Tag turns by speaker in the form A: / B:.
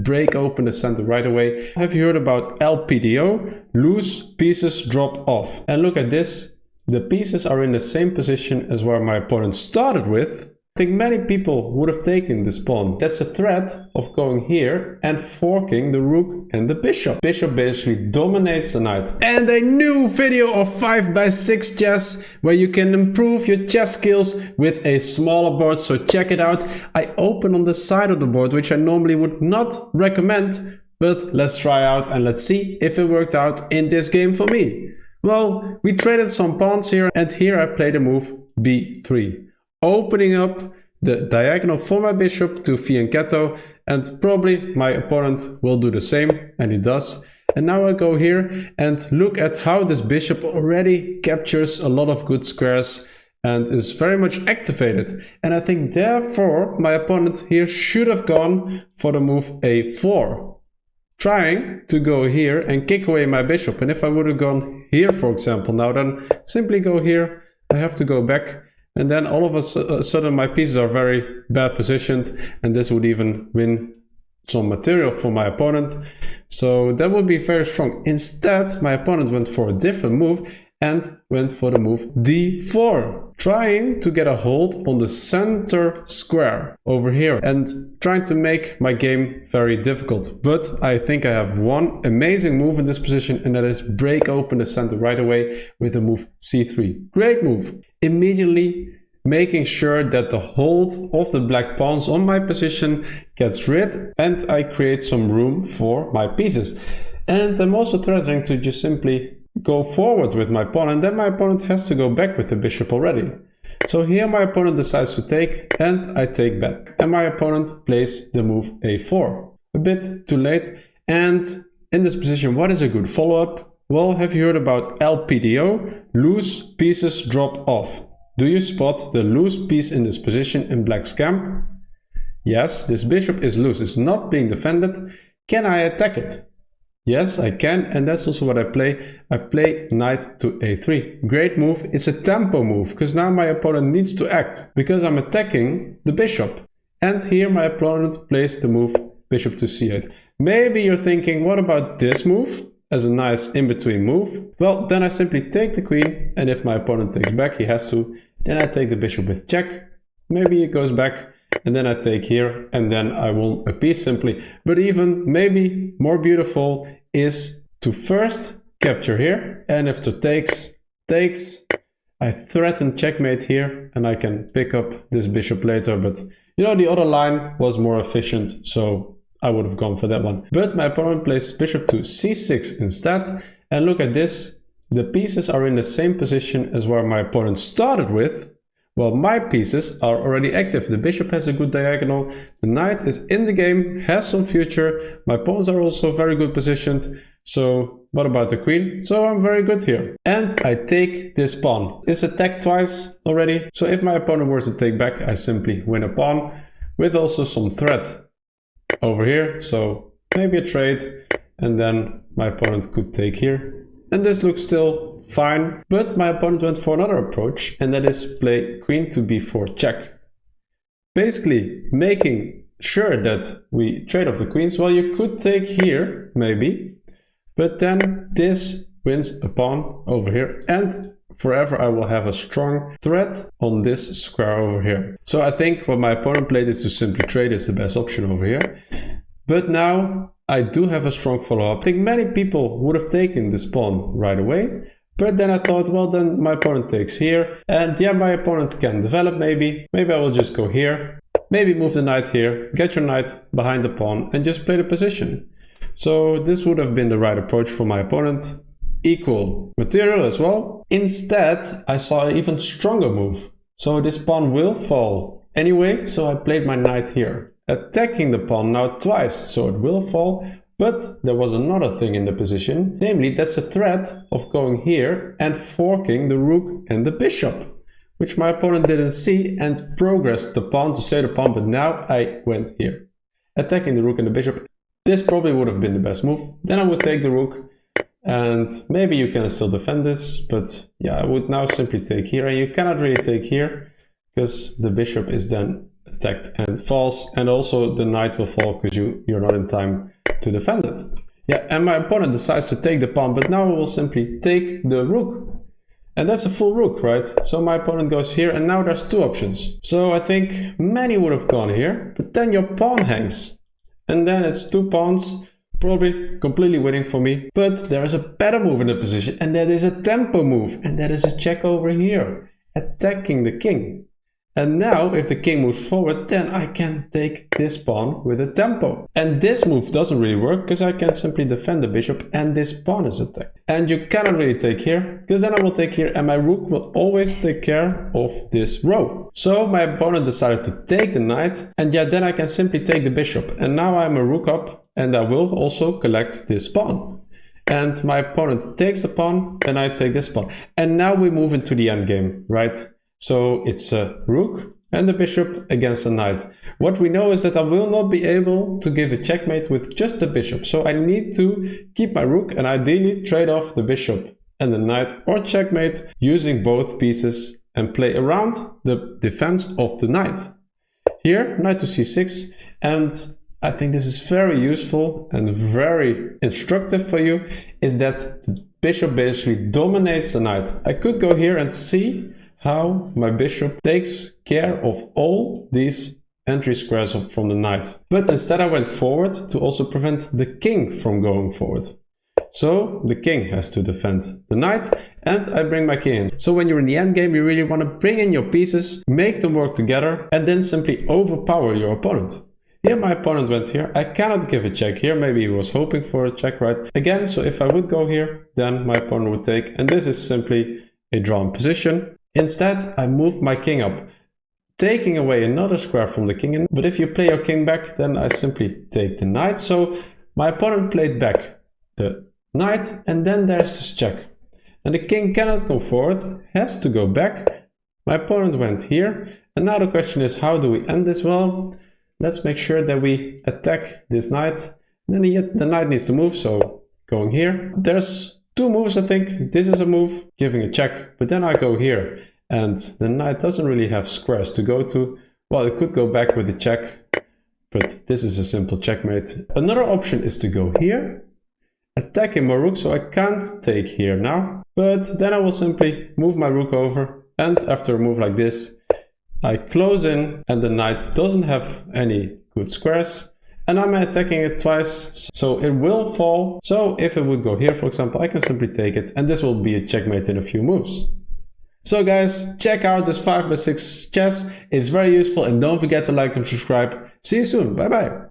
A: break open the center right away. Have you heard about LPDO? Loose pieces drop off. And look at this. The pieces are in the same position as where my opponent started with. I think many people would have taken this pawn. That's a threat of going here and forking the rook and the bishop. Bishop basically dominates the knight. And a new video of 5x6 chess where you can improve your chess skills with a smaller board. So check it out. I open on the side of the board, which I normally would not recommend. But let's try out and let's see if it worked out in this game for me. Well, we traded some pawns here and here I played the move b3. Opening up the diagonal for my bishop to fianchetto, and probably my opponent will do the same, and he does. And now I go here and look at how this bishop already captures a lot of good squares and is very much activated. And I think therefore my opponent here should have gone for the move a4, trying to go here and kick away my bishop. And if I would have gone here, for example, now then simply go here, I have to go back. And then all of a sudden my pieces are very bad positioned, and this would even win some material for my opponent. So that would be very strong. Instead, my opponent went for a different move and went for the move d4, trying to get a hold on the center square over here and trying to make my game very difficult. But I think I have one amazing move in this position, and that is break open the center right away with the move c3. Great move. Immediately making sure that the hold of the black pawns on my position gets rid, and I create some room for my pieces. And I'm also threatening to just simply go forward with my pawn, and then my opponent has to go back with the bishop already. So here my opponent decides to take, and I take back. And my opponent plays the move a4. A bit too late. And in this position, what is a good follow-up? Well, have you heard about LPDO? Loose pieces drop off. Do you spot the loose piece in this position in black's camp? Yes, this bishop is loose. It's not being defended. Can I attack it? Yes, I can, and that's also what I play. I play knight to a3. Great move. It's a tempo move, because now my opponent needs to act, because I'm attacking the bishop. And here my opponent plays the move bishop to c8. Maybe you're thinking, what about this move? As a nice in-between move. Well, then I simply take the queen, and if my opponent takes back, he has to, then I take the bishop with check. Maybe it goes back, and then I take here, and then I won a piece simply. But even maybe more beautiful is to first capture here, and if the takes, I threaten checkmate here, and I can pick up this bishop later. But you know, the other line was more efficient, so I would have gone for that one. But my opponent plays bishop to c6 instead. And look at this. The pieces are in the same position as where my opponent started with. Well, my pieces are already active. The bishop has a good diagonal. The knight is in the game, has some future. My pawns are also very good positioned. So what about the queen? So I'm very good here. And I take this pawn. It's attacked twice already. So if my opponent were to take back, I simply win a pawn with also some threat over here. So maybe a trade, and then my opponent could take here. And this looks still fine, but my opponent went for another approach, and that is play queen to b4 check. Basically making sure that we trade off the queens. Well, you could take here, maybe, but then this wins a pawn over here, and forever I will have a strong threat on this square over here. So I think what my opponent played is to simply trade is the best option over here. But now I do have a strong follow-up. I think many people would have taken this pawn right away. But then I thought, well, then my opponent takes here. And yeah, my opponent can develop maybe. Maybe I will just go here. Maybe move the knight here. Get your knight behind the pawn and just play the position. So this would have been the right approach for my opponent. Equal material as well. Instead, I saw an even stronger move. So this pawn will fall anyway, so I played my knight here, attacking the pawn now twice, so it will fall. But there was another thing in the position, namely that's a threat of going here and forking the rook and the bishop, which my opponent didn't see and progressed the pawn to save the pawn, but now I went here, attacking the rook and the bishop. This probably would have been the best move. Then I would take the rook. And maybe you can still defend this, but yeah, I would now simply take here, and you cannot really take here because the bishop is then attacked and falls, and also the knight will fall because you're not in time to defend it. Yeah, and my opponent decides to take the pawn, but now we will simply take the rook. And that's a full rook, right? So my opponent goes here, and now there's two options. So I think many would have gone here, but then your pawn hangs. And then it's two pawns, probably completely winning for me. But there is a better move in the position, and that is a tempo move. And that is a check over here, attacking the king. And now, if the king moves forward, then I can take this pawn with a tempo. And this move doesn't really work, because I can simply defend the bishop and this pawn is attacked. And you cannot really take here, because then I will take here and my rook will always take care of this row. So my opponent decided to take the knight, and yeah, then I can simply take the bishop. And now I'm a rook up, and I will also collect this pawn. And my opponent takes the pawn, and I take this pawn. And now we move into the endgame, right? So it's a rook and the bishop against a knight. What we know is that I will not be able to give a checkmate with just the bishop. So I need to keep my rook and ideally trade off the bishop and the knight, or checkmate using both pieces and play around the defense of the knight. Here, knight to c6, and I think this is very useful and very instructive for you, is that the bishop basically dominates the knight. I could go here and see how my bishop takes care of all these entry squares from the knight. But instead I went forward to also prevent the king from going forward. So the king has to defend the knight, and I bring my king in. So when you're in the endgame, you really want to bring in your pieces, make them work together, and then simply overpower your opponent. Here my opponent went here. I cannot give a check here. Maybe he was hoping for a check, right? Again, so if I would go here, then my opponent would take, and this is simply a drawn position. Instead, I move my king up, taking away another square from the king. But if you play your king back, then I simply take the knight. So my opponent played back the knight, and then there's this check. And the king cannot go forward, has to go back. My opponent went here. And now the question is, how do we end this? Well, let's make sure that we attack this knight. And then the knight needs to move, so going here. There's two moves, I think. This is a move, giving a check, but then I go here, and the knight doesn't really have squares to go to. Well, it could go back with the check, but this is a simple checkmate. Another option is to go here, attacking my rook, so I can't take here now. But then I will simply move my rook over, and after a move like this, I close in, and the knight doesn't have any good squares. And I'm attacking it twice, so it will fall. So if it would go here, for example, I can simply take it, and this will be a checkmate in a few moves. So guys, check out this 5x6 chess. It's very useful, and don't forget to like and subscribe. See you soon. Bye bye.